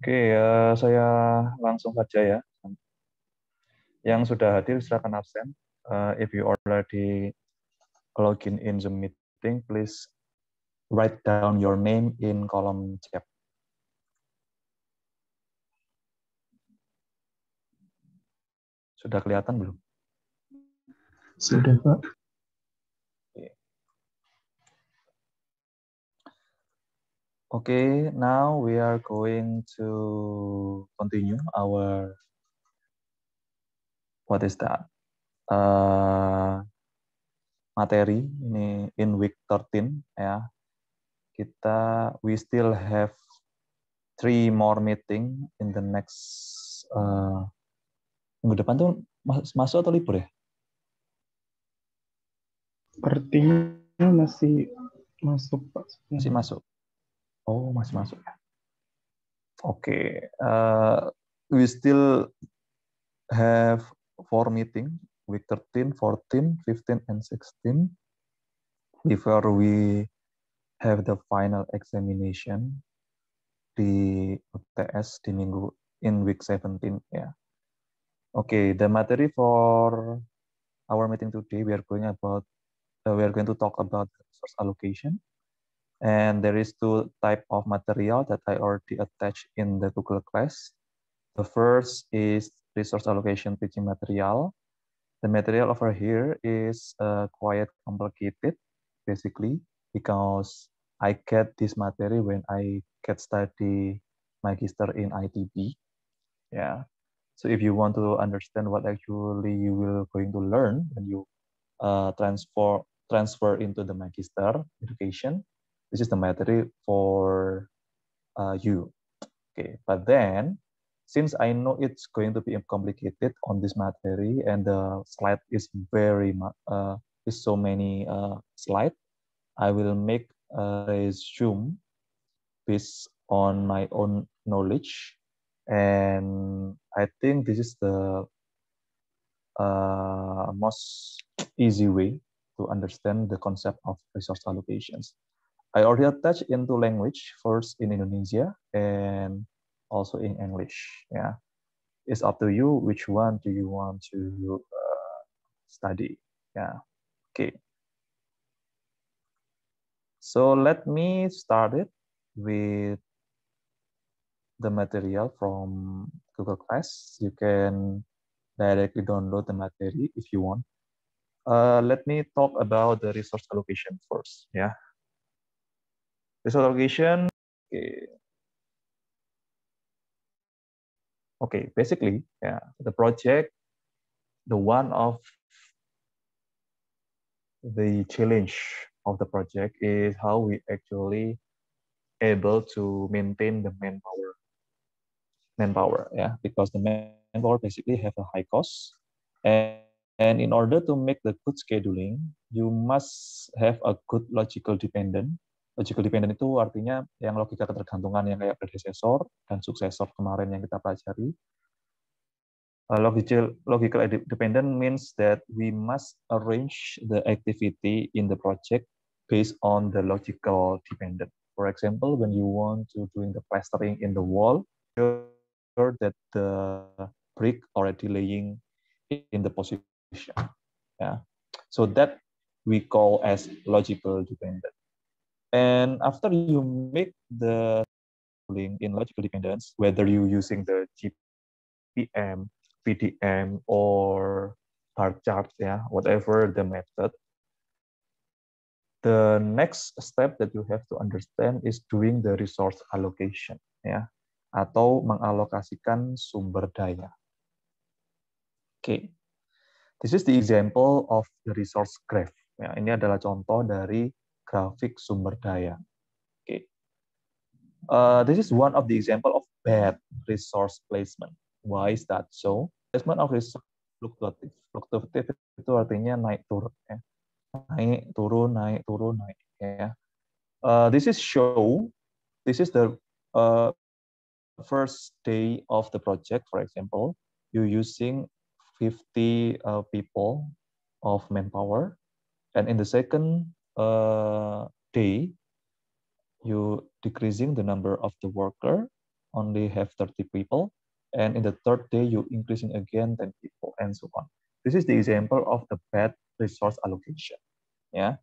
Oke, saya langsung saja ya. Yang sudah hadir silakan absen. If you already login in Zoom meeting, please write down your name in kolom chat. Sudah kelihatan belum? Sudah, Pak. Okay, now we are going to continue our what is that? Materi ini in week 13 ya. We still have 3 more meeting in the next minggu depan tuh masuk atau libur ya? Sepertinya masih masuk, Pak. Masih masuk. Oh, masih masuk ya. Oke, we still have 4 meeting, week 13, 14, 15, and 16 before we have the final examination di UTS di minggu in week 17 ya. Okay, the material for our meeting today we are going to talk about resource allocation, and there is 2 type of material that I already attached in the Google Class. The first is resource allocation teaching material. The material over here is quite complicated, basically, because I get this material when I get study magister in ITB. Yeah. So if you want to understand what actually you will going to learn when you transfer into the magister education, this is the material for you. Okay, but then since I know it's going to be complicated on this material and the slide is is so many slide, I will make a resume based on my own knowledge, and I think this is the most easy way to understand the concept of resource allocations. I already attached into language, first in Indonesia and also in English. Yeah, it's up to you which one do you want to study. Yeah, okay. So let me start it with the material from Google Class. You can directly download the material if you want. Let me talk about the resource allocation first. Yeah, resource allocation. Okay. Okay, basically, yeah, the project, the one of the challenge of the project is how we actually able to maintain the manpower, yeah, because the manpower basically have a high cost, and in order to make the good scheduling, you must have a good logical dependent. Logical dependent itu artinya yang logika ketergantungan yang kayak predecessor dan successor kemarin yang kita pelajari. Logical dependent means that we must arrange the activity in the project based on the logical dependent. For example, when you want to doing the plastering in the wall, sure that the brick already laying in the position. Yeah, so that we call as logical dependent. And after you make the link in logical dependence, whether you using the GPM, PDM, or bar chart, yeah, whatever the method, the next step that you have to understand is doing the resource allocation, ya, atau mengalokasikan sumber daya. Okay, this is the example of the resource graph. Ya, ini adalah contoh dari grafik sumber daya. Okay, this is one of the example of bad resource placement. Why is that so? Placement of resource fluktuatif. Fluktuatif itu artinya naik turun, ya. Naik turun naik turun naik, ya. This is the first day of the project. For example, you using 50 people of manpower, and in the second day you decreasing the number of the worker only have 30 people, and in the third day you increasing again 10 people, and so on. This is the example of the bad resource allocation. Yeah.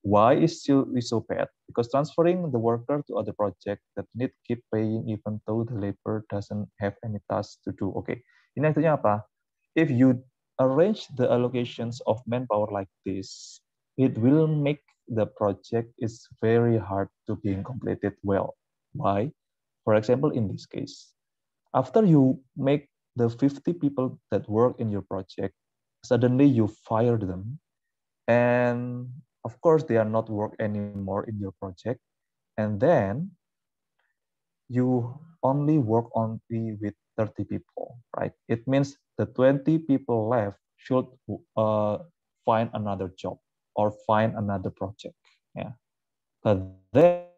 Why is so bad? Because transferring the worker to other project that need keep paying even though the labor doesn't have any task to do. Oke, ini artinya apa? If you arrange the allocations of manpower like this, it will make the project is very hard to being completed well. Why? For example, in this case, after you make the 50 people that work in your project, suddenly you fire them, and of course they are not work anymore in your project, and then you only work only with 30 people, right? It means the 20 people left should find another job or find another project. Yeah, but then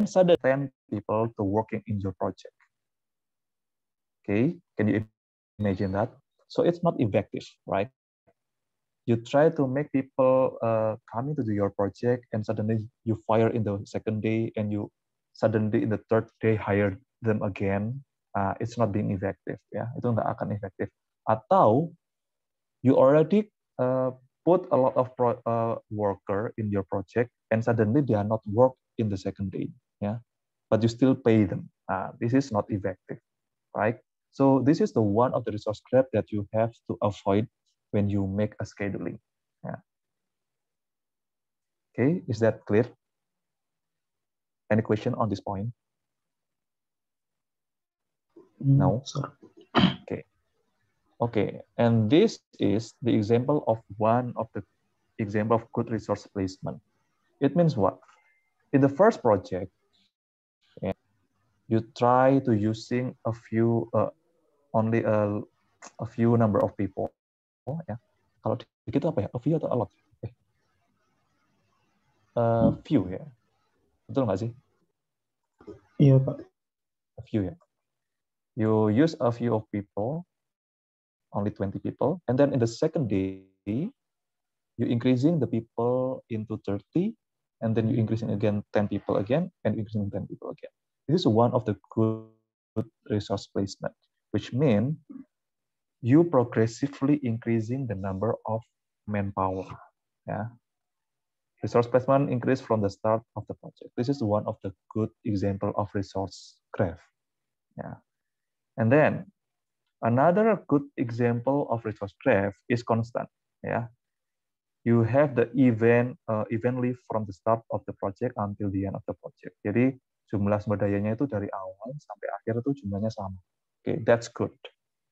suddenly 10 people to working in your project. Okay, can you imagine that? So it's not effective, right? You try to make people coming to do your project, and suddenly you fire in the second day, and you suddenly in the third day hire them again. It's not being effective, ya. Itu nggak akan efektif. Atau you already put a lot of worker in your project, and suddenly they are not work in the second day, yeah, but you still pay them. This is not effective, right? So this is the one of the resource grab that you have to avoid when you make a scheduling. Yeah. Okay, is that clear? Any question on this point? No? Sorry. Okay. Okay, and this is the example of one of the example of good resource placement. It means what? In the first project, yeah, you try to using a few, only a few number of people. Ya. Kalau dikit apa ya? A few atau a lot? Few ya. Betul nggak sih? Iya, Pak. A few ya. You use a few of people, only 20 people, and then in the second day, you increasing the people into 30, and then you increasing again 10 people again, and increasing 10 people again. This is one of the good resource placement, which means you progressively increasing the number of manpower. Yeah. Resource placement increase from the start of the project. This is one of the good example of resource graph. Yeah. And then another good example of resource graph is constant. Yeah. You have the evenly from the start of the project until the end of the project. Jadi jumlah sumber dayanya itu dari awal sampai akhir itu jumlahnya sama. Okay, that's good.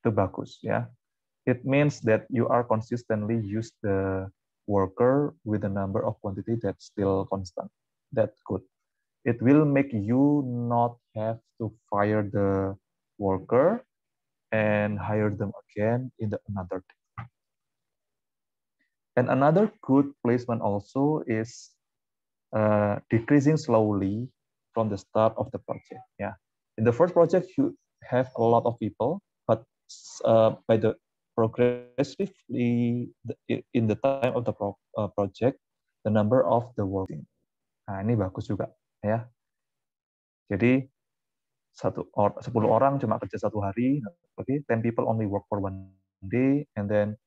Itu bagus ya. It means that you are consistently use the worker with the number of quantity that's still constant. That's good. It will make you not have to fire the worker and hire them again in another day. And another good placement also is decreasing slowly from the start of the project. Yeah, in the first project you have a lot of people, but by the progressively in the time of the project, the number of the working. Nah, ini bagus juga, ya. Jadi 10 orang cuma kerja 1 hari, okay, 10 people only work for 1 day, and then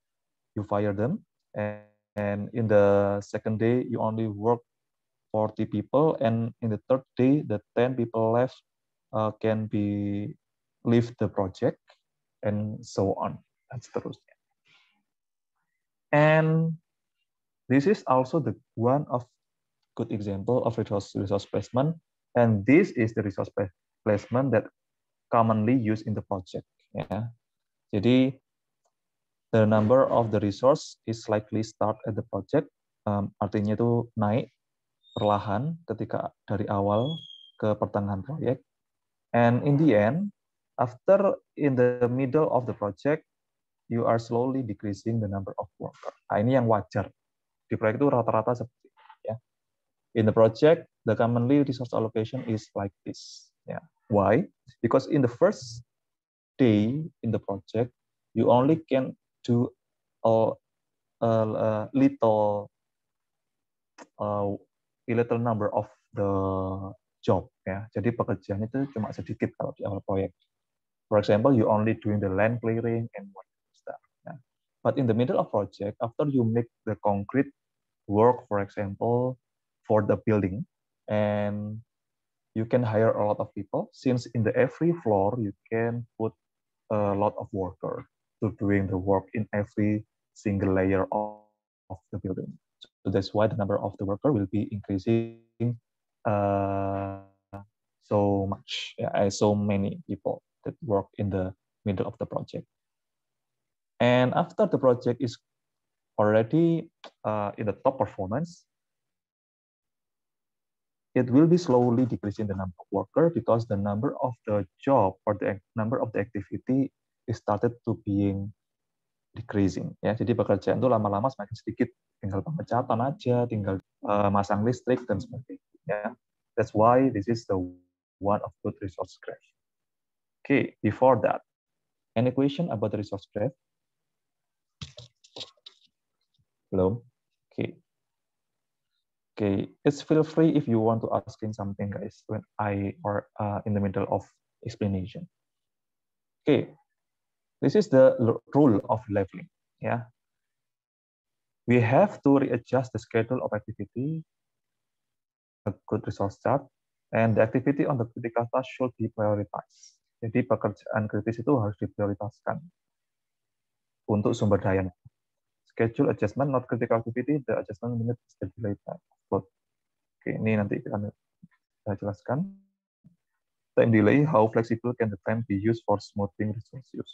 you fire them. And in the second day, you only work 40 people, and in the third day, the 10 people left can be leave the project, and so on. Dan seterusnya. And this is also the one of good example of resource placement, and this is the resource placement that commonly used in the project. Ya. Jadi the number of the resource is slightly start at the project, artinya itu naik perlahan ketika dari awal ke pertengahan proyek, and in the end, after in the middle of the project, you are slowly decreasing the number of worker. Nah, ini yang wajar di proyek itu rata-rata seperti itu, ya. In the project, the commonly resource allocation is like this. Yeah. Why? Because in the first day in the project, you only can do a little number of the job ya. Jadi pekerjaan itu cuma sedikit kalau di awal proyek. For example, you only doing the land clearing and what stuff. Yeah. But in the middle of project, after you make the concrete work, for example, for the building, and you can hire a lot of people. Since in the every floor you can put a lot of worker to doing the work in every single layer of the building. So that's why the number of the worker will be increasing uh, so much, so many people that work in the middle of the project. And after the project is already in the top performance, it will be slowly decreasing the number of worker because the number of the job or the number of the activity is started to being decreasing. Ya, jadi pekerjaan itu lama-lama semakin sedikit, tinggal pemecatan aja, tinggal masang listrik dan sebagainya. Ya. That's why this is the one of good resource graph. Okay, before that, any question about the resource graph? Belum? Okay. Okay, it's feel free if you want to asking something, guys, when I or in the middle of explanation. Okay, this is the rule of leveling. Yeah, we have to readjust the schedule of activity, a good resource chart, and the activity on the critical task should be prioritized. Jadi pekerjaan kritis itu harus diprioritaskan untuk sumber daya. Schedule adjustment, not critical activity, the adjustment minute is the delay time. Oke, ini nanti akan saya jelaskan. Time delay, how flexible can the time be used for smoothing resource use?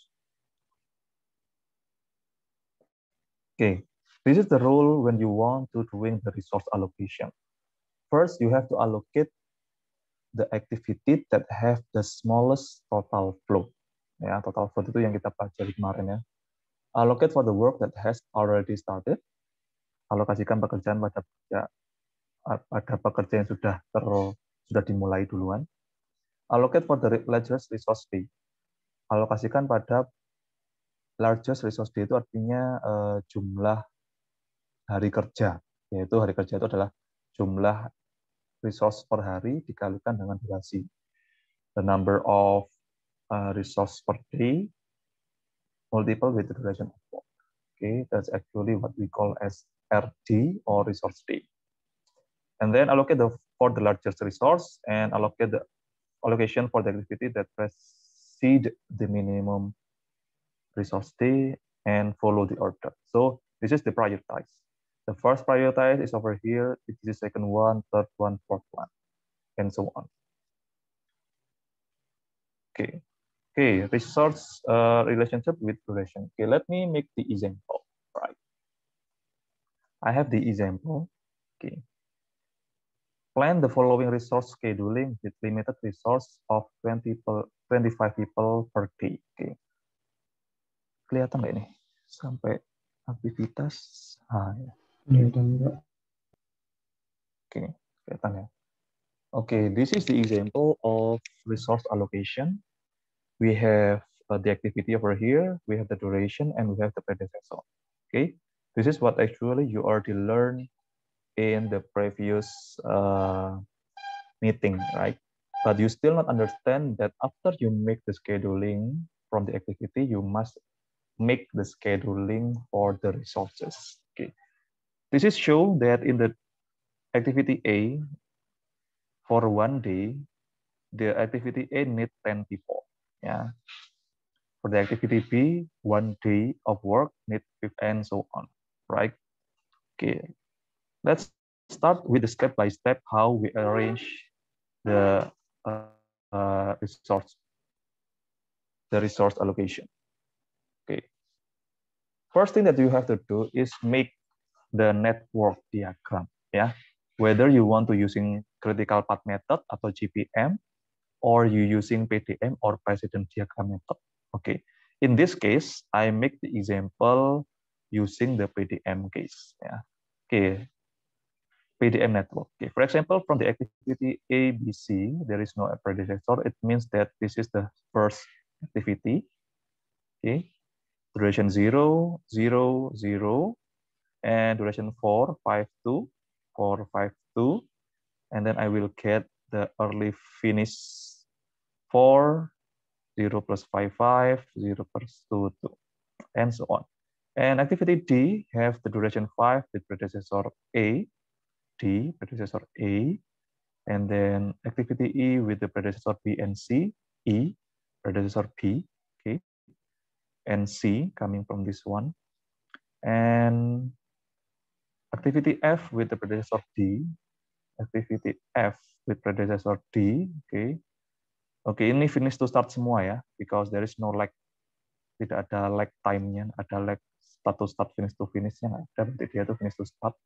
Okay, this is the rule when you want to doing the resource allocation. First, you have to allocate the activity that have the smallest total flow. Ya, total flow itu yang kita pelajari kemarin ya. Allocate for the work that has already started. Alokasikan pekerjaan pada pekerjaan yang sudah dimulai duluan. Allocate for the largest resource day. Alokasikan pada largest resource day itu artinya jumlah hari kerja, yaitu hari kerja itu adalah jumlah resource per hari dikalikan dengan durasi. The number of resource per day multiple with the duration of work. Okay, that's actually what we call as RD or resource day. And then allocate for the largest resource and allocate the allocation for the activity that precede the minimum resource day and follow the order. So this is the prioritize. The first prioritize is over here. It is the second one, third one, fourth one, and so on. Okay. Okay, resource relationship with duration. Okay, let me make the example. Right. I have the example. Okay. Plan the following resource scheduling with limited resource of 25 people per day. Okay. Kelihatan nggak ini? Sampai aktivitas. Ya. Kelihatan nggak? Okay, kelihatan ya. Okay, this is the example of resource allocation. We have the activity over here, we have the duration, and we have the predecessor. Okay, this is what actually you already learned in the previous meeting, right? But you still not understand that after you make the scheduling from the activity, you must make the scheduling for the resources. Okay, this is show that in the activity A, for one day, the activity A need 10 people. Yeah. For the activity B, 1 day of work need 50 and so on, right? Okay, let's start with the step by step how we arrange the resource allocation. Okay, first thing that you have to do is make the network diagram. Yeah, whether you want to using critical path method atau GPM, or you using PDM or precedent diagram method. Okay, in this case, I make the example using the PDM case. Yeah. Okay, PDM network. Okay, for example, from the activity A, B, C, there is no predecessor. It means that this is the first activity. Okay, duration 0, 0, 0, and duration 4, 5, 2, 4, 5, 2, and then I will get the early finish 4, 0 plus 5, 5, 0 plus 2, 2, and so on. And activity D have the duration 5 with predecessor A, D, predecessor A, and then activity E with the predecessor B and C, E, predecessor B, okay, and C coming from this one. And activity F with the predecessor D, activity F with predecessor D, okay. Oke, ini finish to start semua ya, because there is no lag, tidak ada lag time-nya, ada lag start to start, finish to finish-nya nggak ada, berarti dia itu finish to start.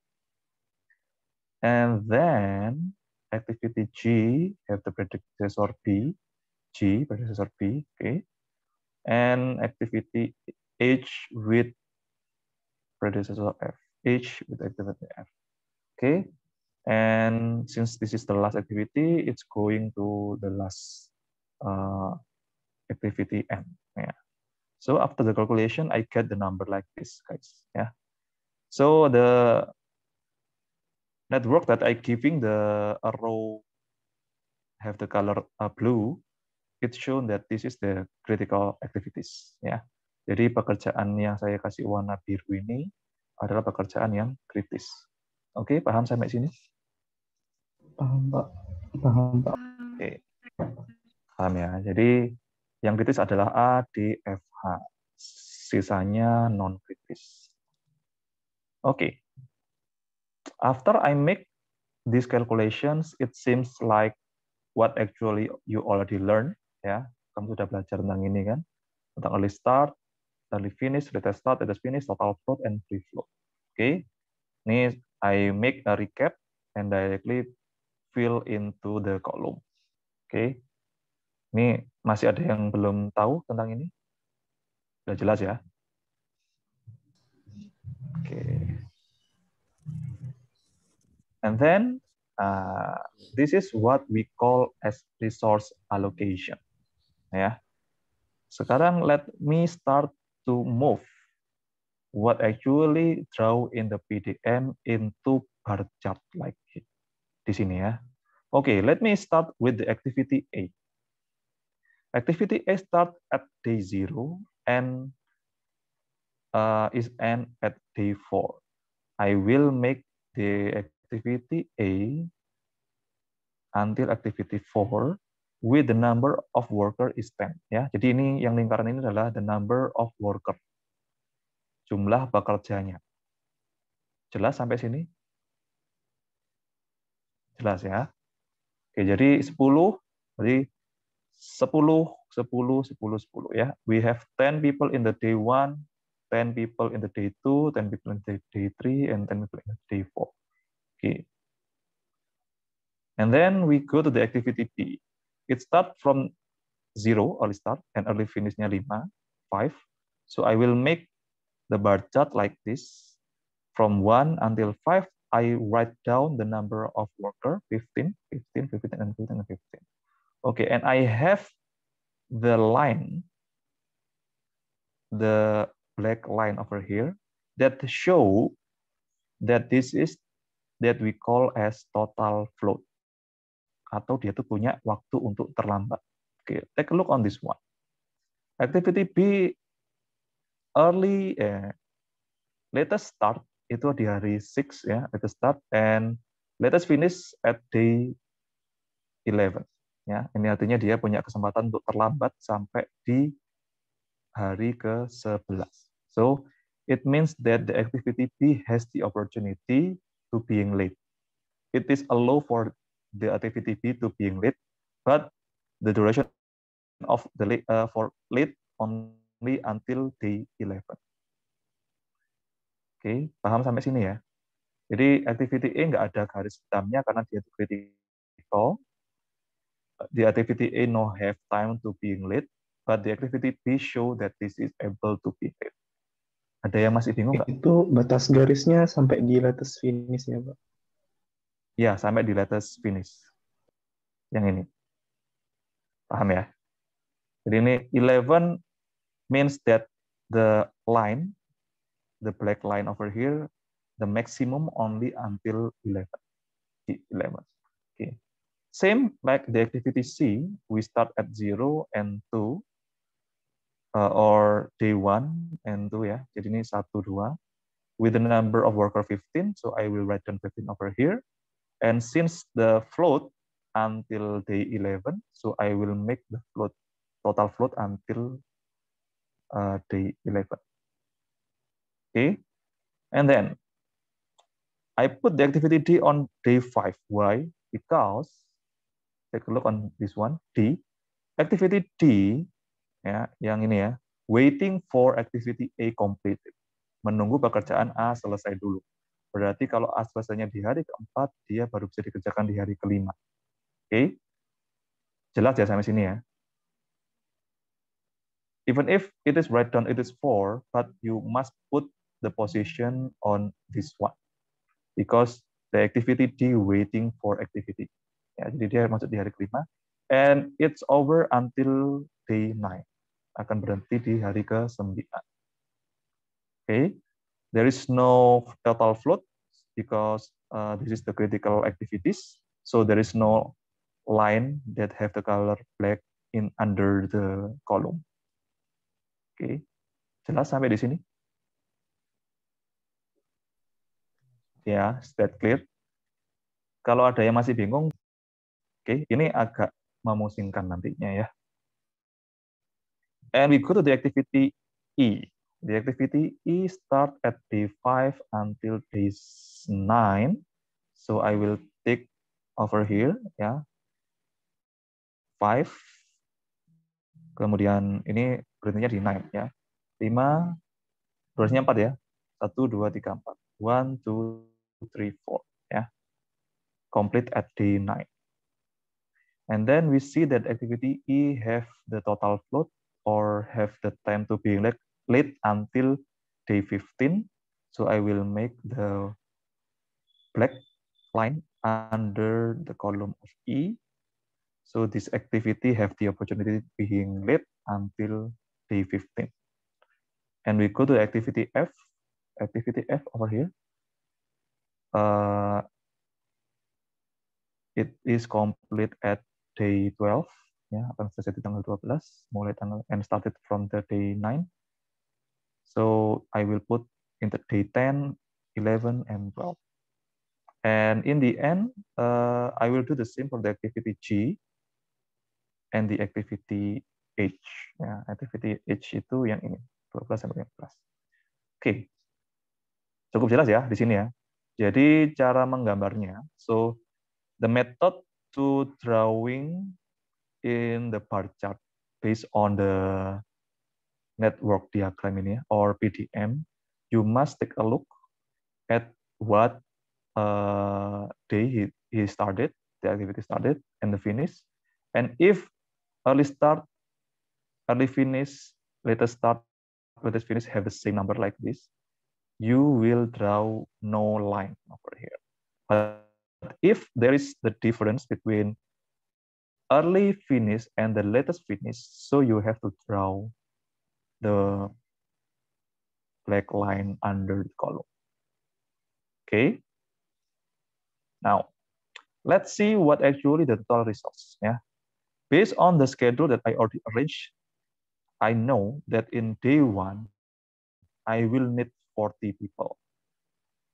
And then activity G have the predecessor B, G predecessor B, okay. And activity H with predecessor F, H with activity F, okay. And since this is the last activity, it's going to the last activity M. Yeah. So after the calculation, I get the number like this, guys. Yeah. So the network that I giving the arrow have the color blue, it's shown that this is the critical activities. Ya. Jadi pekerjaan yang saya kasih warna biru ini adalah pekerjaan yang kritis. Oke, paham sampai sini? Paham, Pak. Paham, Pak. Oke. Paham ya. Jadi yang kritis adalah A, D, F, H. Sisanya non kritis. Oke. After I make these calculations, it seems like what actually you already learned. Ya, kamu sudah belajar tentang ini kan, tentang early start, early finish, latest start, latest finish, total float, and free float. Oke, ini I make a recap and directly fill into the column. Oke, ini masih ada yang belum tahu tentang ini? Sudah jelas ya? Oke. And then this is what we call as resource allocation. Ya. Sekarang let me start to move what actually draw in the PDM into bar chart like it. Di sini ya. Okay, let me start with the activity A. Activity A start at day 0 and is end at day 4. I will make the activity A until activity 4 with the number of worker is 10. Ya, jadi ini yang lingkaran ini adalah the number of worker. Jumlah pekerjanya. Jelas sampai sini? Jelas ya. Oke, jadi 10, jadi 10, 10, 10, 10 ya. We have 10 people in the day 1, 10 people in the day 2, 10 people in the day 3, and 10 people in the day 4. Okay. And then we go to the activity B. It starts from 0, early start, and early finish-nya 5, 5. So I will make the bar chart like this. From 1 until 5, I write down the number of worker, 15, 15, 15, and 15, and 15. Okay, and I have the line, the black line over here, that show that this is that we call as total float. Atau dia tuh punya waktu untuk terlambat. Okay, take a look on this one. Activity B, early, latest start, itu di hari 6 ya, latest start, and latest finish at day 11. Ya, ini artinya dia punya kesempatan untuk terlambat sampai di hari ke-11. So, it means that the activity B has the opportunity to being late. It is allow for the activity B to being late, but the duration of the late, for late only until day 11. Oke, paham sampai sini ya? Jadi activity A nggak ada garis hitamnya karena dia critical. The activity A no have time to being late, but the activity B show that this is able to be late. Ada yang masih bingung nggak? Itu batas garisnya sampai di latest finish ya, Pak? Ya, sampai di latest finish. Yang ini. Paham ya? Jadi ini 11 means that the line, the black line over here, the maximum only until 11. 11. Okay. Same like the activity C, we start at 0 and 2, or day 1 and 2 ya. Jadi ini 1, 2. With the number of worker 15, so I will write down 15 over here. And since the float until day 11, so I will make the float, total float until day 11. Okay, and then I put the activity D on day 5. Why? Because, take a look on this one, D. Activity D, ya, yang ini ya, waiting for activity A completed. Menunggu pekerjaan A selesai dulu. Berarti kalau A selesainya di hari keempat, dia baru bisa dikerjakan di hari kelima. Oke? Jelas ya sampai sini ya? Even if it is write down it is 4, but you must put the position on this one. Because the activity D waiting for activity. Ya, jadi dia masuk di hari kelima. And it's over until day 9. Akan berhenti di hari ke-9. Okay, there is no total float because this is the critical activities. So there is no line that have the color black in under the column. Okay, jelas sampai di sini? Ya, is that clear? Kalau ada yang masih bingung, okay, ini agak memusingkan nantinya ya. And we go to the activity E. The activity E start at day 5 until day 9. So I will take over here ya. 5. Kemudian ini berhentinya di 9 ya. 5, durasinya 4 ya. 1, 2, 3, 4. 1, 2, 3, 4 ya. Complete at day 9. And then we see that activity E have the total float or have the time to be late until day 15. So I will make the black line under the column of E. So this activity have the opportunity being late until day 15. And we go to activity F. Activity F over here. It is complete at day 12. Ya, akan selesai di tanggal 12. Mulai tanggal and started from the day 9. So I will put in the day 10, 11, and 12. And in the end, I will do the same for the activity G and the activity H. Ya, activity H itu yang ini, 12 sampai 15. Oke, cukup jelas ya di sini ya. Jadi cara menggambarnya, so the method to drawing in the bar chart based on the network diagram ini or PDM, you must take a look at what day he started, the activity started, and the finish. And if early start, early finish, latest start, latest finish have the same number like this, you will draw no line over here. But if there is the difference between early finish and the latest finish, so you have to draw the black line under the column. Okay. Now, let's see what actually the total results. Yeah. Based on the schedule that I already arranged, I know that in day 1, I will need 40 people.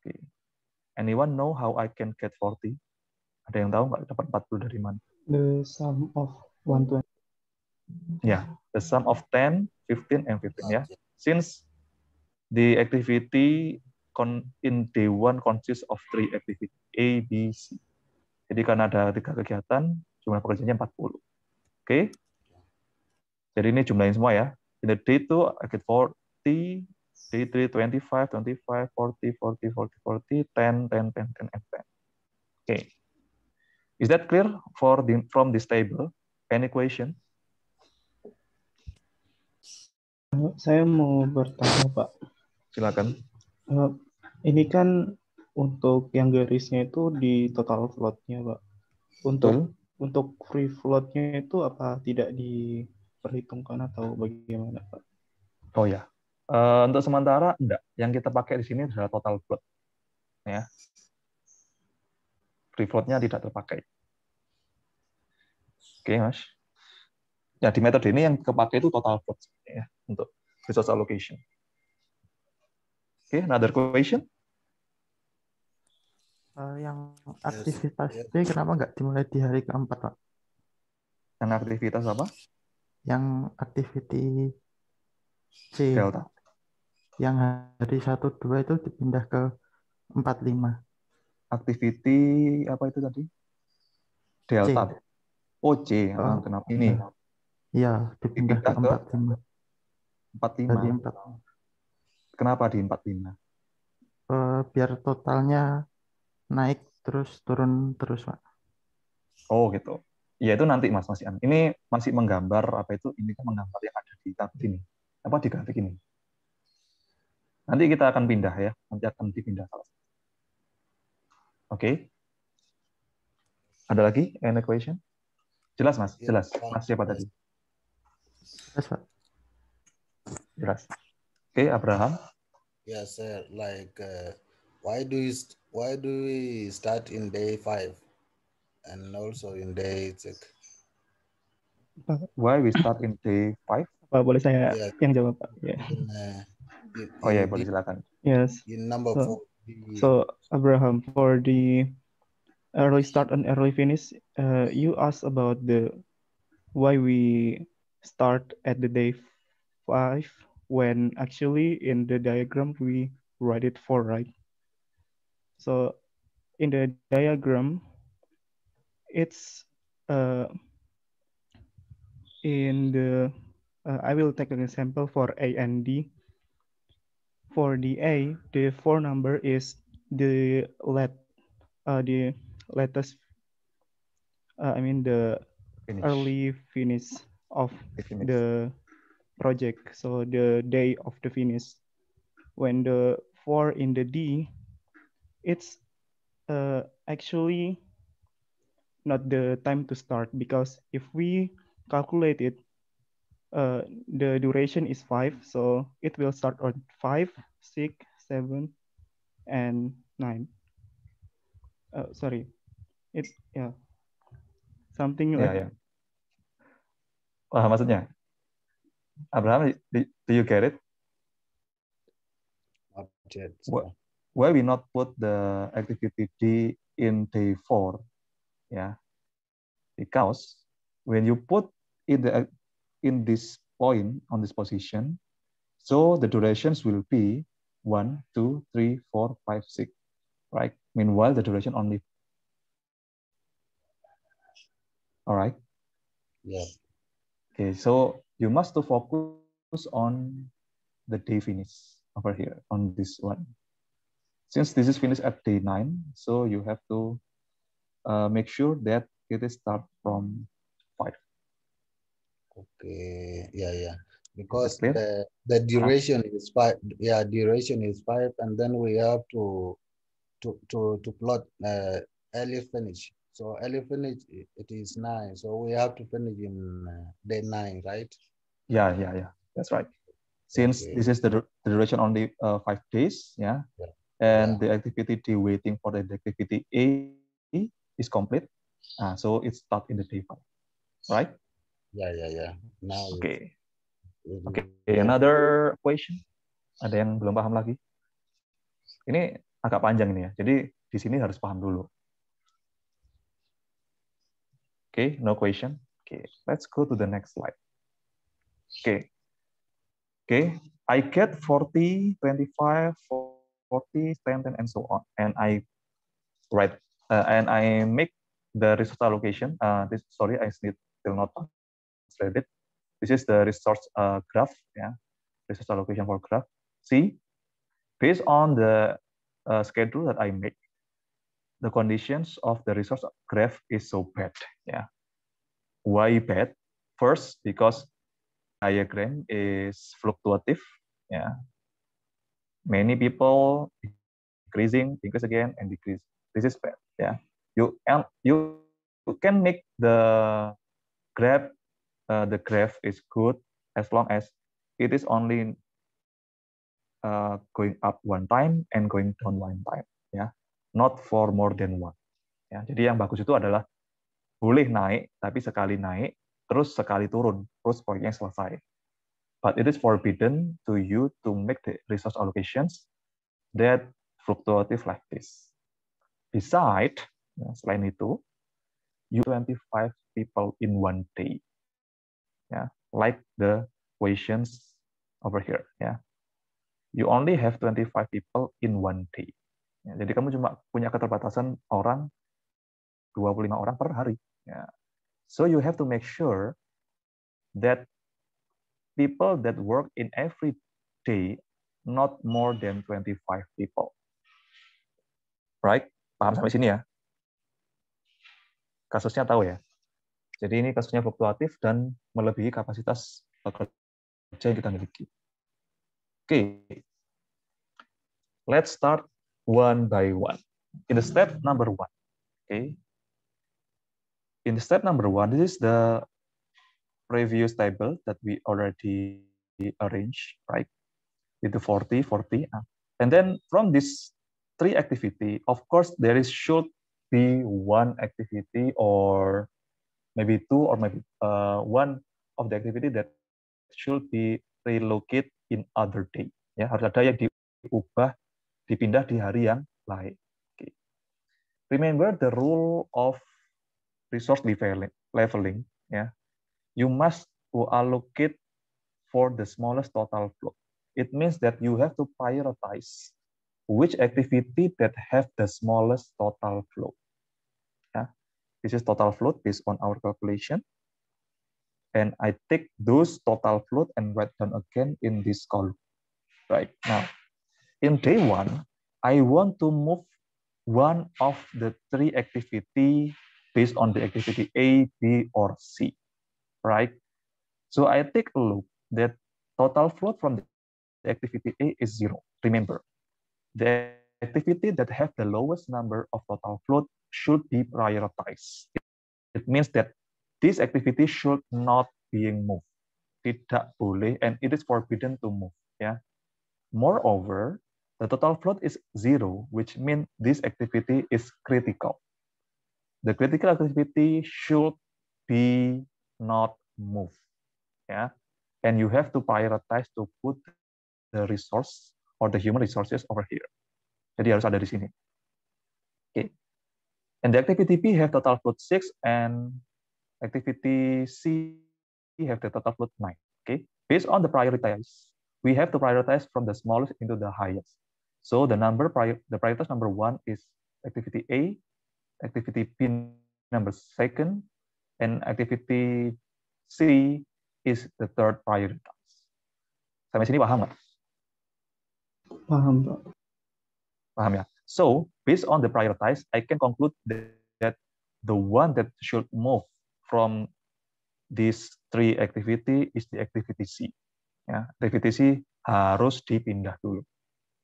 Okay. Anyone know how I can get 40? Ada yang tahu nggak dapat 40 dari mana? The sum of 120. Yeah, the sum of 10, 15, and 15. Yeah. Since the activity in day 1 consists of 3 activities, A, B, C. Jadi karena ada 3 kegiatan, jumlah pekerjaannya 40. Oke. Jadi ini jumlahnya semua ya. In the day 2, I get 40, day 3, 25, 25, 40, 40, 40, 40, 10, 10, 10, 10, and 10. Okay. Is that clear from this table? Any question? Saya mau bertanya, Pak. Silakan. Ini kan untuk yang garisnya itu di total float-nya, Pak. Untuk free float-nya itu apa tidak diperhitungkan atau bagaimana, Pak? Oh ya. Untuk sementara enggak. Yang kita pakai di sini adalah total float. Ya. Free float-nya tidak terpakai. Oke, Mas. Ya, di metode ini yang kepakai itu total plot ya, untuk resource allocation. Oke, another question? Yang aktivitas D kenapa nggak dimulai di hari keempat, Pak? Yang aktivitas apa? Yang activity C. Delta. Yang hari 1-2 itu dipindah ke 4-5. Activity apa itu tadi? Delta. C. Oh, C. Oh, Kenapa ini? iya, dipindah ke Dipindah ke 4-5. Dari 45. 4. Kenapa di 45? Biar totalnya naik terus turun terus, Pak. Oh, gitu. Ya, itu nanti Mas Ian. Ini masih menggambar apa itu? Ini kan menggambar yang ada di tabel ini. Apa di grafik ini? Nanti kita akan pindah ya. Nanti akan dipindah salah satu. Oke. Ada lagi? Any question? Jelas, Mas? Jelas. Mas siapa tadi? Yes, Pak. Jelas. Oke, Abraham. Yes, sir. Like, why do we start in day 5 and also in day 6? Why we start in day 5? Pak, boleh saya Yeah. yang jawab, Pak? Yeah. Oh ya, boleh silakan. Yes. In number 4. So Abraham, for the early start and early finish, you asked about the why we start at the day 5 when actually in the diagram we write it 4, right? So in the diagram, it's in the I will take an example for A and D. For the A, the 4 number is the latest, the Finish. early finish of Finish. the project. So the day of the finish. When the 4 in the D, it's actually not the time to start, because if we calculate it, the duration is 5, so it will start on 5, 6, 7, and 9. Sorry, something like. Ya. Wah, maksudnya, Abraham, do you get it? Why we not put the activity D in day 4? Yeah, because when you put in this point on this position, so the durations will be 1, 2, 3, 4, 5, 6, right? Meanwhile, the duration only. All right. Yeah. Okay, so you must to focus on the day finish over here on this one. Since this is finished at day 9, so you have to make sure that it is start from 5. Okay. Yeah. Because the duration is 5. Yeah, duration is 5, and then we have to plot early finish. So early finish it is 9. So we have to finish in day 9, right? Yeah. That's right. Since this is the duration only 5 days, yeah. And the activity D waiting for the activity A is complete. So it start in the day 5, right? Yeah. Now. Okay. Another question. Ada yang belum paham lagi? Ini agak panjang ini ya. Jadi di sini harus paham dulu. Okay, no question. Okay, let's go to the next slide. Okay, I get 40, 25, 40, 10, and so on. And I write, and I make the resource allocation. I still not translated. This is the resource graph, yeah, resource allocation for graph. See, based on the schedule that I make, the conditions of the resource graph is so bad, yeah. Why bad? First, because diagram is fluctuative, yeah. Many people increase again, and decrease. This is bad, yeah. You can make the graph is good as long as it is only going up one time and going down one time, ya, not for more than one. Ya, jadi yang bagus itu adalah boleh naik, tapi sekali naik, terus sekali turun, terus proyeknya selesai. But it is forbidden to you to make the resource allocations that fluctuative like this. Besides, selain itu, you 25 people in one day. Like the questions over here. You only have 25 people in one day. Jadi kamu cuma punya keterbatasan orang 25 orang per hari. So you have to make sure that people that work in every day not more than 25 people. Right? Paham sampai sini ya? Kasusnya tahu ya? Jadi ini kasusnya fluktuatif dan melebihi kapasitas pekerja yang kita miliki. Oke. Let's start one by one. In the step number 1. Okay. In the step number 1, this is the previous table that we already arranged, right? With the 40, 40. And then from this 3 activity, of course, there should be 1 activity or maybe 2 or maybe 1 of the activity that should be relocated in other day. Ya, harus ada yang diubah, dipindah di hari yang lain. Okay. Remember the rule of resource leveling. Ya, you must allocate for the smallest total flow. It means that you have to prioritize which activity that have the smallest total flow. Yeah. This is total float based on our calculation. And I take those total float and write down again in this column. Right now, in day 1, I want to move 1 of the 3 activity based on the activity A, B, or C. Right? So I take a look that total float from the activity A is 0. Remember, the activity that have the lowest number of total float should be prioritized. It means that this activity should not being moved. Tidak boleh, and it is forbidden to move. Yeah. Moreover, the total float is 0, which means this activity is critical. The critical activity should be not moved. Yeah. And you have to prioritize to put the resource or the human resources over here. Jadi harus ada di sini. Okay. And the activity B have total float 6 and activity C have the total float 9. Okay. Based on the prioritize, we have to prioritize from the smallest into the highest. So the prioritas number 1 is activity A, activity B number 2, and activity C is the 3rd prioritas. Sampai sini paham nggak? Paham, Pak. Paham ya? So, based on the prioritize, I can conclude that the one that should move from these 3 activity is the activity C. Ya, activity C harus dipindah dulu.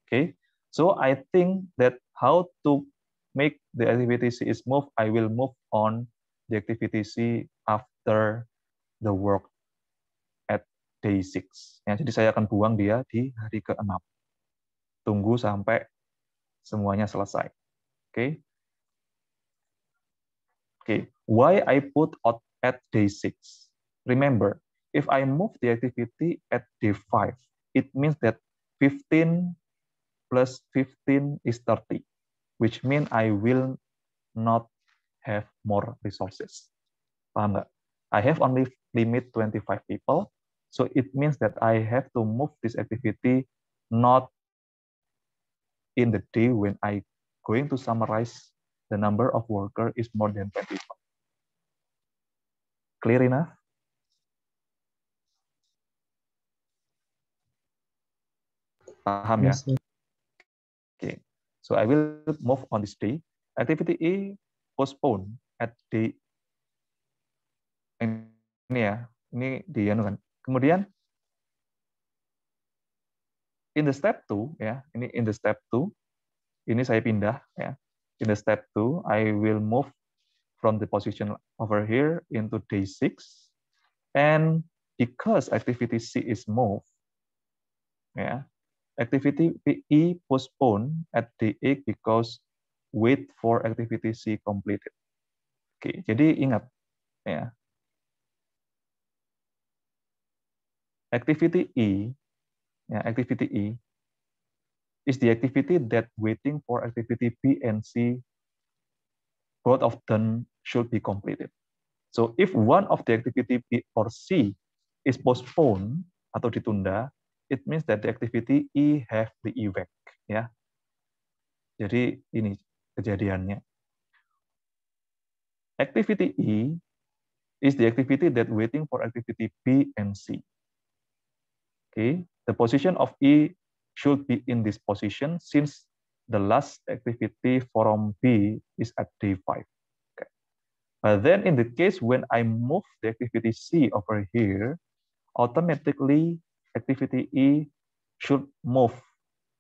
Okay? So, I think that how to make the activity C is move, I will move on the activity C after the work at day 6. Ya, jadi saya akan buang dia di hari ke-6. Tunggu sampai semuanya selesai. Okay. Okay. Why I put out at day 6? Remember, if I move the activity at day 5, it means that 15 plus 15 is 30, which means I will not have more resources. Paham nggak? I have only limit 25 people, so it means that I have to move this activity not in the day when I going to summarize the number of worker is more than 25. Clear enough? Paham ya? Okay. So I will move on this day. Activity E postpone at day ini ya. Ini di kan. Kemudian in the step 2 ya, ini in the step 2 ini saya pindah ya. In the step 2 I will move from the position over here into day 6, and because activity C is moved ya, activity E postpone at day 8 because wait for activity C completed. Oke, jadi ingat ya. Activity E, ya, activity E is the activity that waiting for activity B and C, both of them should be completed. So if one of the activity B or C is postponed atau ditunda, it means that the activity E have the evac, ya. Jadi ini kejadiannya. Activity E is the activity that waiting for activity B and C. Okay, the position of E should be in this position since the last activity from B is at day 5. Okay. But then in the case when I move the activity C over here, automatically activity E should move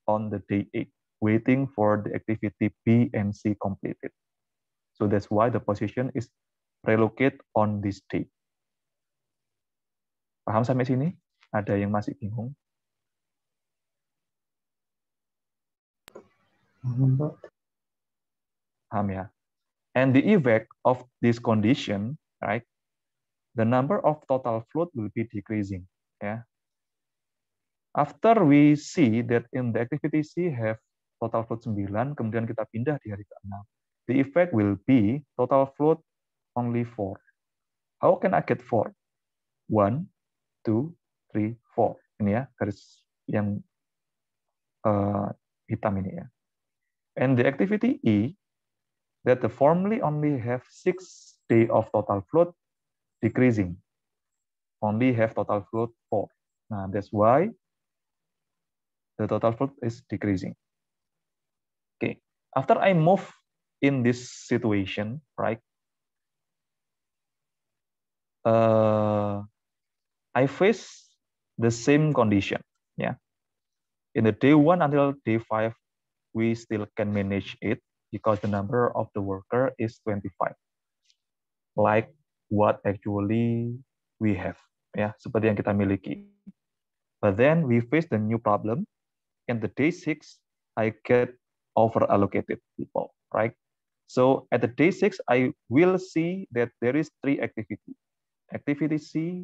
on the day 8, waiting for the activity B and C completed. So that's why the position is relocate on this date. Paham sampai sini? Ada yang masih bingung? Paham ya? And the effect of this condition, right? The number of total float will be decreasing. Ya. After we see that in the activity C have total float 9, kemudian kita pindah di hari ke-6. The effect will be total float only 4. How can I get 4? 1, 2, 3, 4. Ini ya, garis yang hitam ini ya. And the activity E, that the formerly only have 6 days of total float, decreasing. Only have total float 4. Nah, that's why the total float is decreasing. Okay, after I move in this situation, right? I face the same condition. Yeah. In the day 1 until day 5, we still can manage it because the number of the worker is 25. Like what actually we have. Ya, seperti yang kita miliki. But then we face the new problem. In the day 6, I get over-allocated people, right? So at the day 6, I will see that there is 3 activities. Activity C,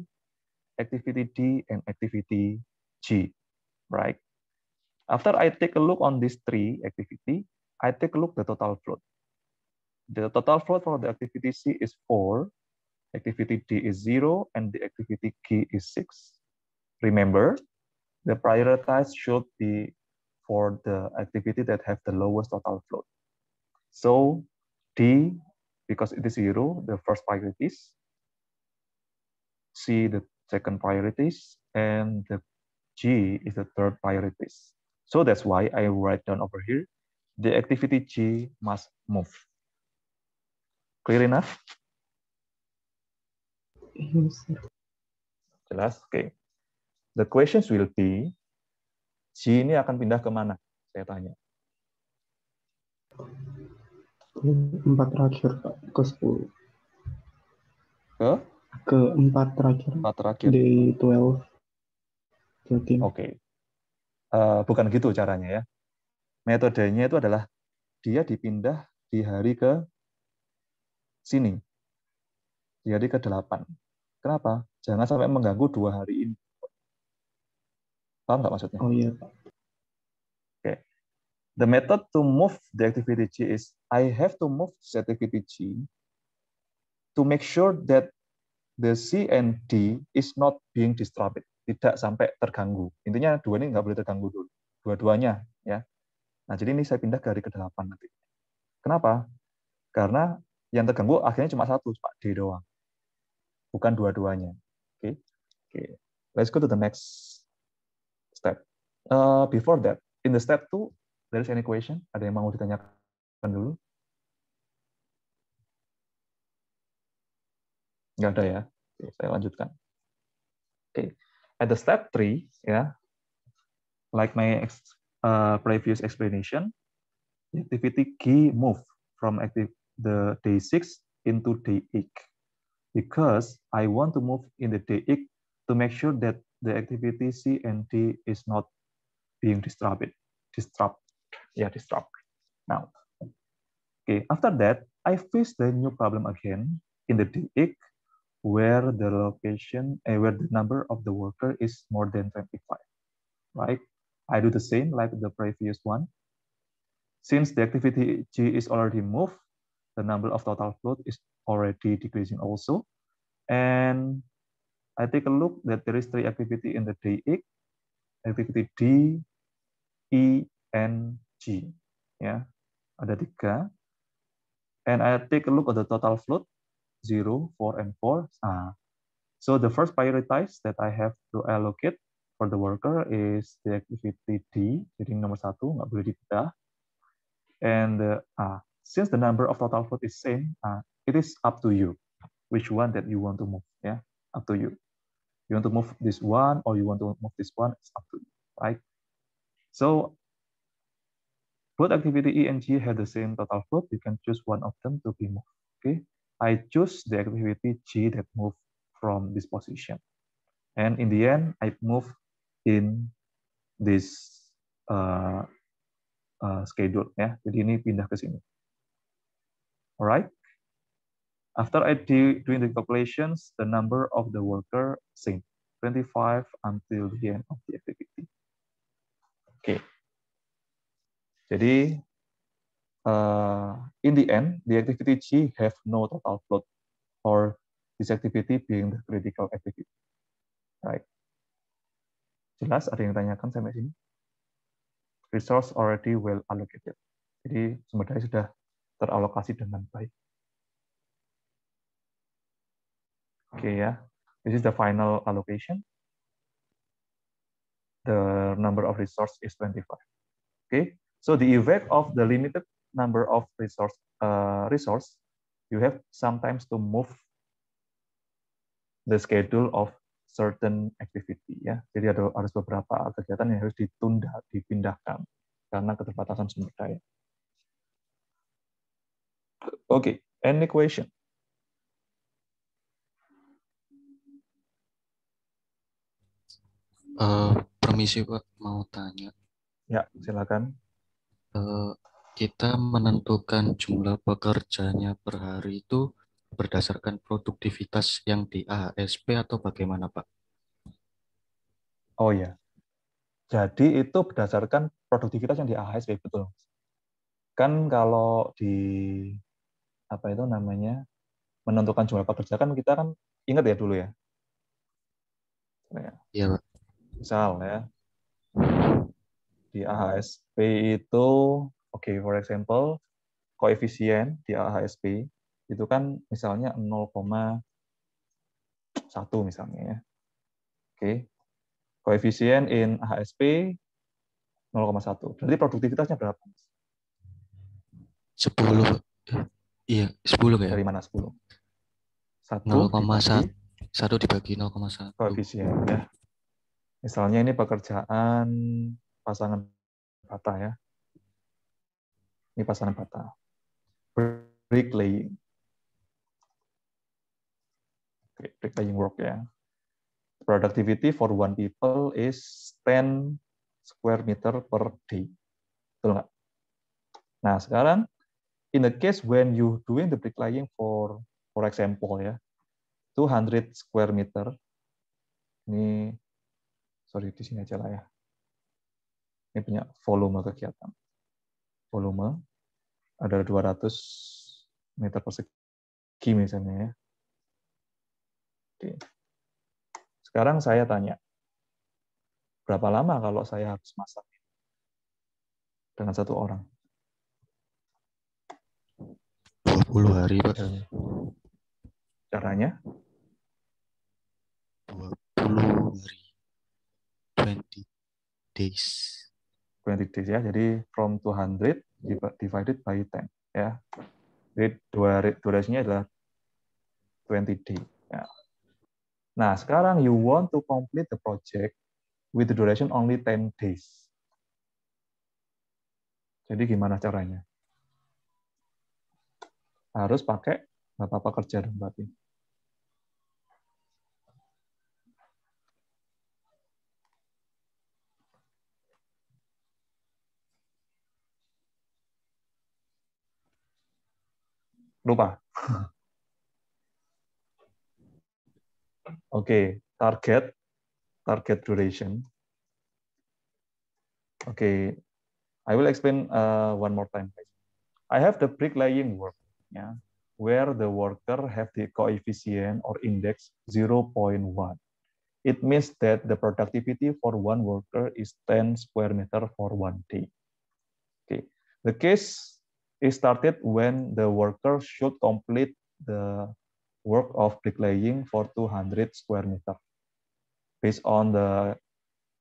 activity D, and activity G, right? After I take a look on these 3 activities, I take a look at the total float. The total float for the activity C is 4, activity D is 0, and the activity G is 6. Remember, the prioritized should be for the activity that have the lowest total float. So D, because it is 0, the first priorities, C, the second priorities, and the G is the third priorities. So that's why I write down over here, the activity G must move. Clear enough? Yes, sir. Jelas? Okay. The questions will be, G ini akan pindah ke mana? Saya tanya. 4 terakhir, Pak. Ke 10. Ke 4 terakhir. 4 terakhir. Day 12. 13. Oke. Bukan gitu caranya ya. Metodenya itu adalah dia dipindah di hari ke sini. Di hari ke-8. Kenapa? Jangan sampai mengganggu 2 hari ini. Paham nggak maksudnya? Oh iya, Pak. Okay. The method to move the activity G is I have to move this activity G to make sure that the C and D is not being disrupted. Tidak sampai terganggu. Intinya 2 ini nggak boleh terganggu dulu. Dua-duanya. Ya. Nah, jadi ini saya pindah ke hari ke-8 nanti. Kenapa? Karena yang terganggu akhirnya cuma 1, Pak, D doang. Bukan dua-duanya. Oke. Okay. Let's go to the next step. Before that, in the step 2, there is any question? Ada yang mau ditanyakan dulu? Nggak ada ya? Oke, saya lanjutkan. Okay. At the step 3, ya, like my previous explanation, the activity G move from the day 6 into day 8 because I want to move in the day 8 to make sure that the activity C and D is not being disrupted. Now, okay. After that, I face the new problem again in the DX where the where the number of the worker is more than 25, right? I do the same like the previous one. Since the activity G is already moved, the number of total float is already decreasing also. And I take a look that there is 3 activity in the DX, activity D, E, and G. Ya, ada 3. And I take a look at the total float, 0, 4, and 4. So the first prioritize that I have to allocate for the worker is the activity D, jadi nomor 1, nggak boleh dipindah. And since the number of total float is same, it is up to you which one that you want to move. Yeah, up to you. You want to move this one or you want to move this one, it's up to you, right? So both activity E and G have the same total float. You can choose one of them to be moved. Okay, I choose the activity G that move from this position. And in the end, I move in this schedule. Ya, jadi ini pindah ke sini. Alright. After I doing the calculations, the number of the worker same, 25 until the end of the activity. Okay. Jadi in the end, the activity G have no total float, or this activity being the critical activity. Right. Jelas? Ada yang tanyakan sampai sini? Resource already well allocated. Jadi sumber daya sudah teralokasi dengan baik. Okay, yeah. This is the final allocation. The number of resource is 25. Okay. So the effect of the limited number of resource, you have sometimes to move the schedule of certain activity. Ya. Jadi harus beberapa kegiatan yang harus ditunda, dipindahkan karena keterbatasan sumber daya. Okay. Any question? Permisi Pak, mau tanya. Ya, silakan. Kita menentukan jumlah pekerjanya per hari itu berdasarkan produktivitas yang di AHSP atau bagaimana Pak? Oh ya, jadi itu berdasarkan produktivitas yang di AHSP, betul. Kan kalau di apa itu namanya menentukan jumlah pekerja kan kita kan ingat ya dulu ya. Iya Pak. Misal ya di AHSP itu, okay, for example, koefisien di AHSP itu kan misalnya 0,1 misalnya ya. Oke. Koefisien in AHSP 0,1. Berarti produktivitasnya berapa? 10. Iya, 10 ya. Dari mana 10? 1 dibagi 0,1. Koefisien ya. Misalnya ini pekerjaan pasangan bata ya. Ini pasangan bata. Bricklaying. Bricklaying work ya. Productivity for one people is 10 square meter per day. Betul nggak? Nah, sekarang in the case when you doing the bricklaying for example ya, 200 square meter. Ini sorry di sini aja lah ya. Ini punya volume kegiatan. Volume ada 200 meter persegi misalnya ya. Oke. Sekarang saya tanya, berapa lama kalau saya harus masak dengan 1 orang? 20 hari, Pak. Caranya? 20 hari. 20 days. 20 days ya. Jadi from 200 divided by 10 ya. Jadi durasinya adalah 20 days. Ya. Nah, sekarang you want to complete the project with the duration only 10 days. Jadi gimana caranya? Harus pakai berapa pekerja dong berarti? Lupa. Oke, target duration. Okay, I will explain one more time. I have the bricklaying work, yeah, where the worker have the coefficient or index 0.1. It means that the productivity for one worker is 10 square meter for 1 day. Okay, the case is started when the worker should complete the work of bricklaying for 200 square meter. Based on the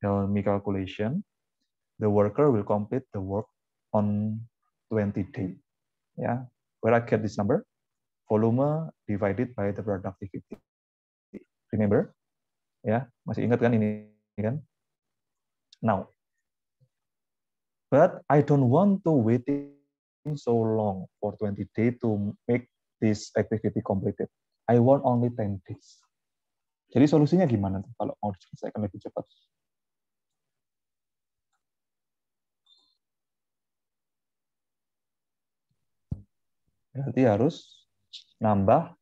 Helmi calculation, the worker will complete the work on 20 days. Yeah, where I get this number? Volume divided by the productivity. Remember? Ya, masih ingat kan ini kan? Now, but I don't want to waiting so long for 20 days to make this activity completed. I want only 10 days. Jadi solusinya gimana tuh kalau mau diselesaikan lebih cepat? Berarti harus nambah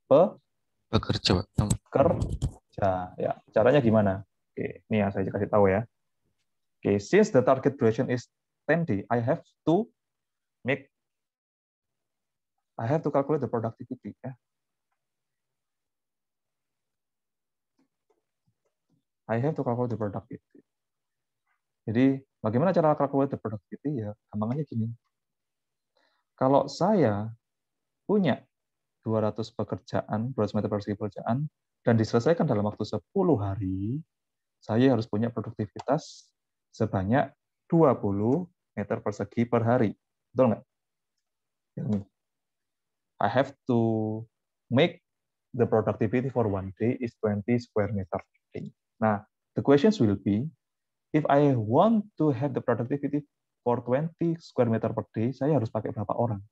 Pekerja. kerja. Ya, caranya gimana? Oke, ini yang saya kasih tahu ya. Oke, since the target duration is 10 days, I have to calculate the productivity. Ya. I have to calculate the productivity. Jadi, bagaimana cara calculate the productivity? Ya, gampangnya gini. Kalau saya punya 200 pekerjaan, 200 meter persegi pekerjaan, dan diselesaikan dalam waktu 10 hari, saya harus punya produktivitas sebanyak 20 meter persegi per hari. Betul nggak? I have to make the productivity for 1 day is 20 square meter per day. Nah, the questions will be, if I want to have the productivity for 20 square meter per day, saya harus pakai berapa orang?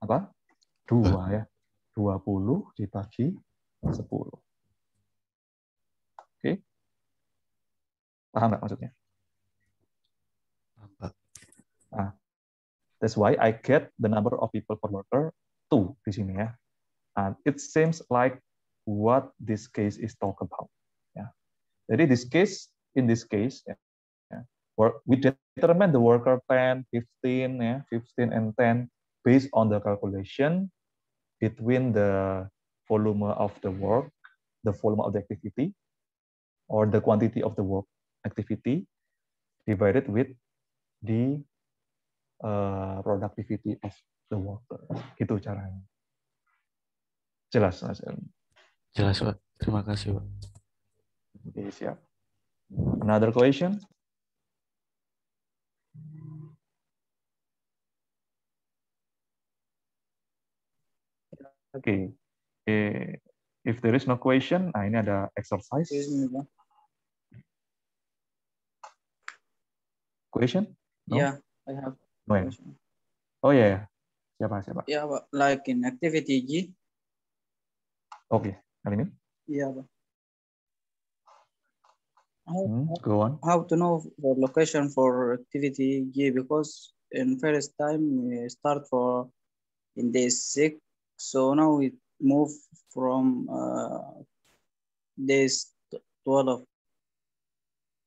Apa? 2 ya. 20 dibagi 10. Oke? Paham nggak maksudnya? Nah, that's why I get the number of people per worker 2 di sini ya. And it seems like what this case is talk about. Ya. Jadi in this case, ya, we determine the worker 10, 15, ya, 15 and 10 based on the calculation between the volume of the work, the volume of the activity, or the quantity of the work activity divided with the productivity of the worker. Itu caranya. Jelas, Mas Elmi? Jelas, Pak. Terima kasih, Pak. Oke, siap. Another question? Oke. If there is no question, nah ini ada exercise. Question? No? Yeah, I have no, question. Oh ya, yeah. Siapa? Yeah, but like in activity G. Oke, kali ini? Yeah, but go on. How to know the location for activity G, because in first time we start for in day 6, so now we move from days 12.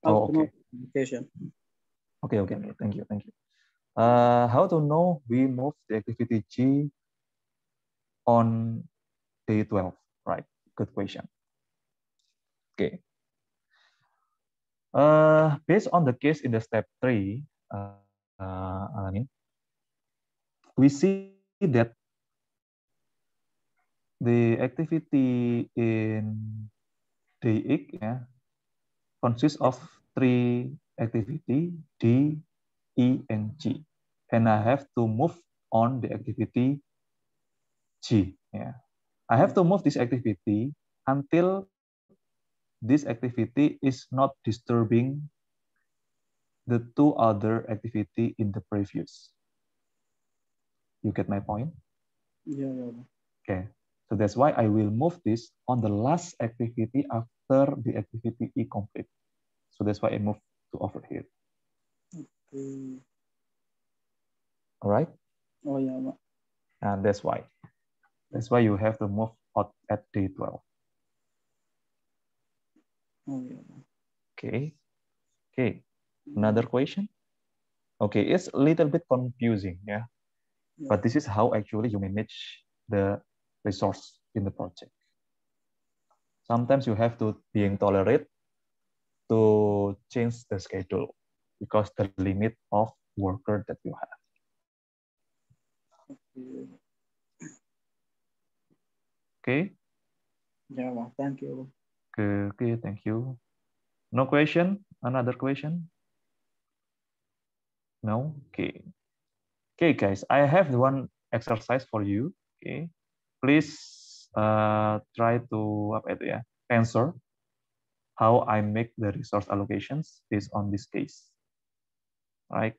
How to know location? Okay. Thank you. How to know we move the activity G on day 12? Right. Good question. Okay. Based on the case in the step 3, we see that the activity in day X consists of 3 activity D, E, and G, and I have to move on the activity G. Yeah, I have to move this activity until this activity is not disturbing the 2 other activity in the previous. You get my point? Yeah. Okay, so that's why I will move this on the last activity after the activity E complete. So that's why I move to over here. Okay. All right. Oh yeah, Pak. And that's why you have to move out at day 12. Oh yeah, Pak. Okay. Another question? Okay, it's a little bit confusing, yeah. But this is how actually you manage the resource in the project. Sometimes you have to being tolerate to change the schedule because the limit of worker that you have. Okay? Yeah, Pak. Thank you. Okay, thank you. No question? Another question? No? Okay. Okay, guys, I have one exercise for you. Okay. Please try to answer how I make the resource allocations based on this case. Right?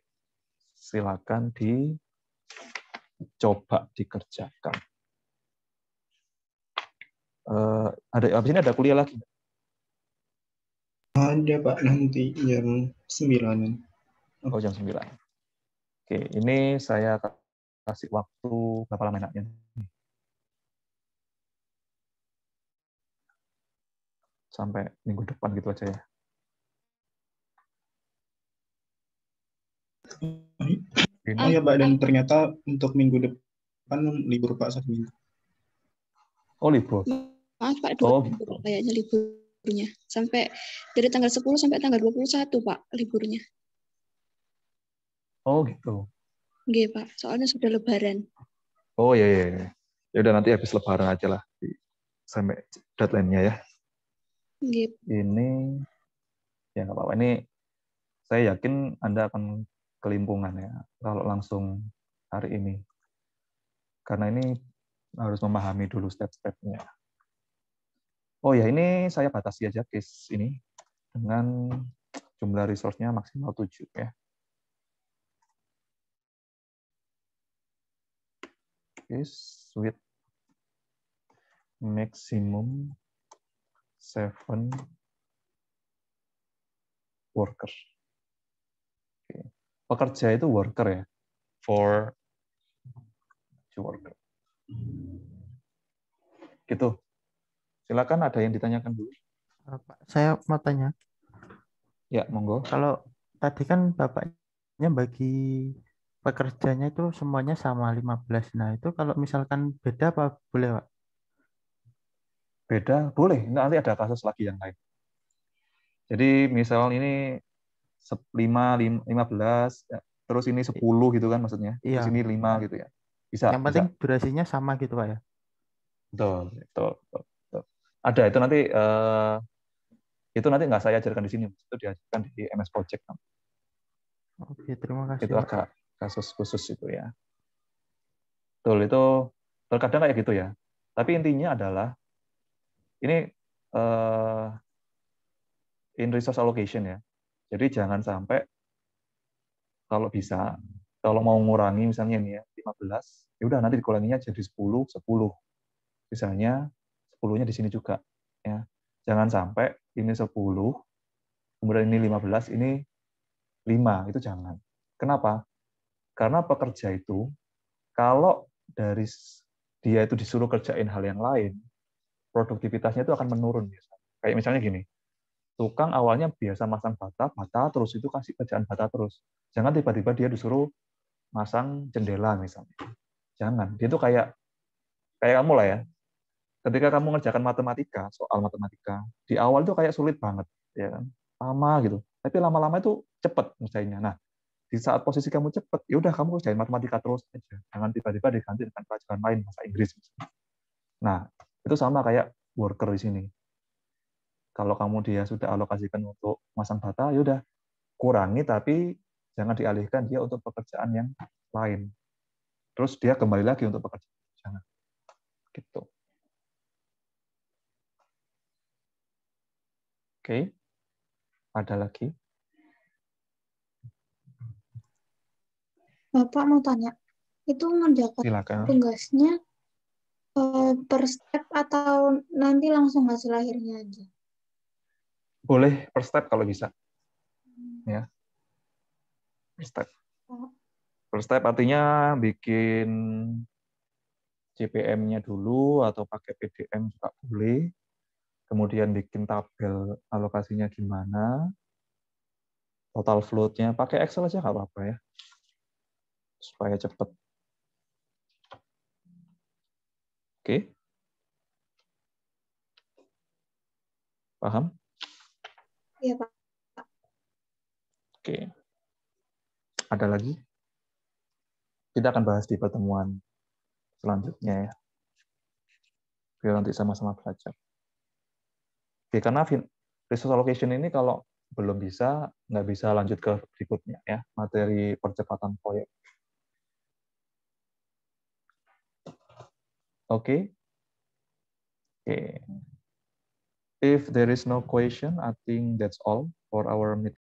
Silakan dicoba dikerjakan. Abis ini ada kuliah lagi? Ada Pak, nanti jam 9. Oh, jam 9. Oke, ini saya kasih waktu berapa lama enaknya? Sampai minggu depan gitu aja ya. Oh ya Pak, dan ternyata untuk minggu depan libur Pak 1 minggu. Oh, libur. Maaf Pak, gitu. Kayaknya liburnya. Sampai dari tanggal 10 sampai tanggal 21 Pak liburnya. Oh gitu. Nggih Pak, soalnya sudah lebaran. Oh iya. Ya udah nanti habis lebaran aja lah sampai deadline-nya ya. Nggih. Ini ya nggak apa-apa. Ini saya yakin Anda akan kelimpungan ya kalau langsung hari ini. Karena ini harus memahami dulu step-stepnya. Oh ya, ini saya batasi aja case ini dengan jumlah resource-nya maksimal 7 ya. Case with maximum 7 workers. Okay. Pekerja itu worker ya, for worker. Gitu. Silakan, ada yang ditanyakan dulu. Pak, saya mau tanya. Ya, monggo. Kalau tadi kan Bapaknya bagi pekerjanya itu semuanya sama 15. Nah, itu kalau misalkan beda apa boleh, Pak? Beda, boleh. Nanti ada kasus lagi yang lain. Jadi misal ini 15, ya, terus ini 10 gitu kan maksudnya. Iya. Terus ini 5 gitu ya. Bisa. Yang penting durasinya sama gitu Pak ya? Betul. Ada itu nanti nggak saya ajarkan di sini, itu diajarkan di MS Project. Oke, terima kasih. Itu agak kasus khusus itu ya. Betul, itu terkadang kayak gitu ya. Tapi intinya adalah ini in resource allocation ya. Jadi jangan sampai kalau bisa, kalau mau ngurangi misalnya ini ya 15, ya udah nanti dikuranginya jadi 10. Misalnya 10-nya di sini juga ya. Jangan sampai ini 10, kemudian ini 15, ini 5, itu jangan. Kenapa? Karena pekerja itu kalau dari dia itu disuruh kerjain hal yang lain, produktivitasnya itu akan menurun biasanya. Kayak misalnya gini, tukang awalnya biasa masang bata terus itu kasih kerjaan bata terus. Jangan tiba-tiba dia disuruh masang jendela misalnya. Jangan. Dia tuh kayak kamu lah ya. Ketika kamu ngerjakan matematika, soal matematika, di awal itu kayak sulit banget, ya kan? Lama gitu. Tapi lama-lama itu cepet ngerjainnya. Nah, di saat posisi kamu cepet, ya udah kamu kerjain matematika terus aja. Jangan tiba-tiba diganti dengan pelajaran lain, bahasa Inggris misalnya. Nah, itu sama kayak worker di sini. Kalau kamu dia sudah alokasikan untuk masang bata, ya udah kurangi tapi jangan dialihkan dia untuk pekerjaan yang lain. Terus dia kembali lagi untuk pekerjaan. Jangan. Gitu. Oke. Ada lagi? Bapak mau tanya, itu ngerjakan tugasnya per step atau nanti langsung hasil akhirnya aja? Boleh per step kalau bisa. Ya. Per step. First step artinya bikin CPM-nya dulu atau pakai PDM juga boleh. Kemudian bikin tabel alokasinya gimana. Total float-nya pakai Excel aja nggak apa-apa ya. Supaya cepat. Oke. Paham? Iya, Pak. Oke. Ada lagi? Kita akan bahas di pertemuan selanjutnya ya. Biar nanti sama-sama belajar. Oke, karena resource allocation ini kalau belum bisa, nggak bisa lanjut ke berikutnya ya, materi percepatan proyek. Oke. If there is no question, I think that's all for our meeting.